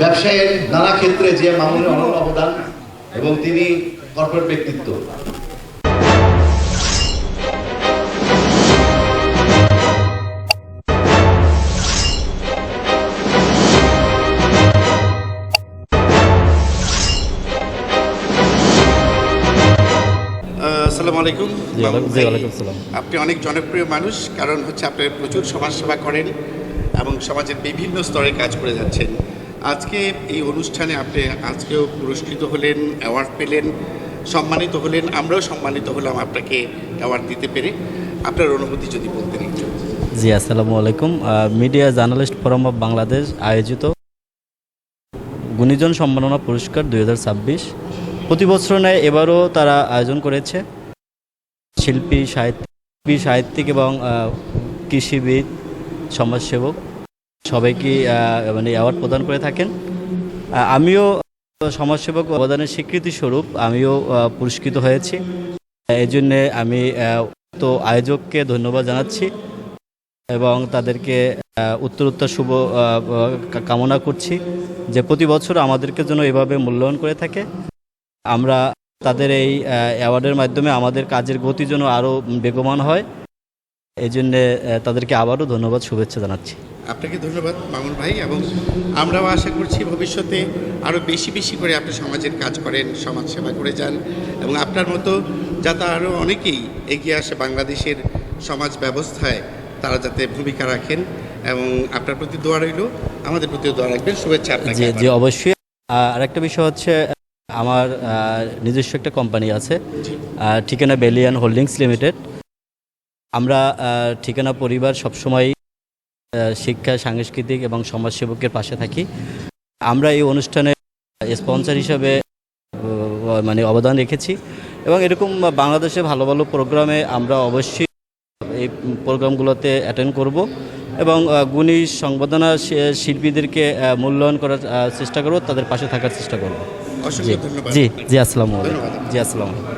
ব্যবসায়ের নানা ক্ষেত্রে যে মামুনের অনন্য অবদান এবং তিনি কর্পোরেট ব্যক্তিত্ব। আসসালামু আলাইকুম। আসসালাম। আপনি অনেক জনপ্রিয় মানুষ, কারণ হচ্ছে আপনি প্রচুর সমাজসেবা করেন এবং সমাজের বিভিন্ন স্তরে কাজ করে যাচ্ছেন। আজকে এই অনুষ্ঠানে আপনি আজকেও পুরস্কৃত হলেন, অ্যাওয়ার্ড পেলেন, সম্মানিত হলেন, আমরাও সম্মানিত হলাম আপনাকে অ্যাওয়ার্ড দিতে পেরে। আপনার অনুভূতি যদি বলতেন একটু। জি, আসসালামু আলাইকুম। Media journalist forum of Bangladesh আয়োজিত গুণীজন সম্মাননা পুরস্কার 2026 প্রতি বছর নেয়, এবারও তারা আয়োজন করেছে। শিল্পী, সাহিত্যিক এবং কৃষিবিদ, সমাজসেবক সবাইকে মানে অ্যাওয়ার্ড প্রদান করে থাকেন। আমিও সমাজসেবক অবদানের স্বীকৃতি স্বরূপ আমিও পুরস্কৃত হয়েছি। এই জন্যে আমি তো আয়োজককে ধন্যবাদ জানাচ্ছি এবং তাদেরকে উত্তরোত্তর শুভ কামনা করছি যে প্রতি বছর আমাদেরকে যেন এভাবে মূল্যায়ন করে থাকে। আমরা তাদের এই অ্যাওয়ার্ডের মাধ্যমে আমাদের কাজের গতি যেন আরও বেগবান হয়, এই জন্যে তাদেরকে আবারও ধন্যবাদ, শুভেচ্ছা জানাচ্ছি। আপনাকে ধন্যবাদ মামুন ভাই, এবং আমরাও আশা করছি ভবিষ্যতে আরও বেশি বেশি করে আপনি সমাজের কাজ করেন, সমাজ সেবা করে যান এবং আপনার মতো যাতে আরও অনেকেই এগিয়ে আসে বাংলাদেশের সমাজ ব্যবস্থায়, তারা যাতে ভূমিকা রাখেন। এবং আপনার প্রতি দোয়া রইল, আমাদের প্রতিও দোয়া রাখবেন। শুভেচ্ছা আপনাকে। জি, অবশ্যই। আরেকটা বিষয় হচ্ছে, আমার নিজস্ব একটা কোম্পানি আছে, ঠিকানা বেলিয়ান হোল্ডিংস লিমিটেড। আমরা ঠিকানা পরিবার সবসময় শিক্ষা, সাংস্কৃতিক এবং সমাজসেবকের পাশে থাকি। আমরা এই অনুষ্ঠানে স্পন্সর হিসাবে মানে অবদান রেখেছি এবং এরকম বাংলাদেশে ভালো ভালো প্রোগ্রামে আমরা অবশ্যই এই প্রোগ্রামগুলোতে অ্যাটেন্ড করব এবং গুণী সংবর্ধনা শিল্পীদেরকে মূল্যায়ন করার চেষ্টা করব, তাদের পাশে থাকার চেষ্টা করব। অসংখ্য ধন্যবাদ। জি, আসসালামু আলাইকুম। জি, আসসালামু আলাইকুম।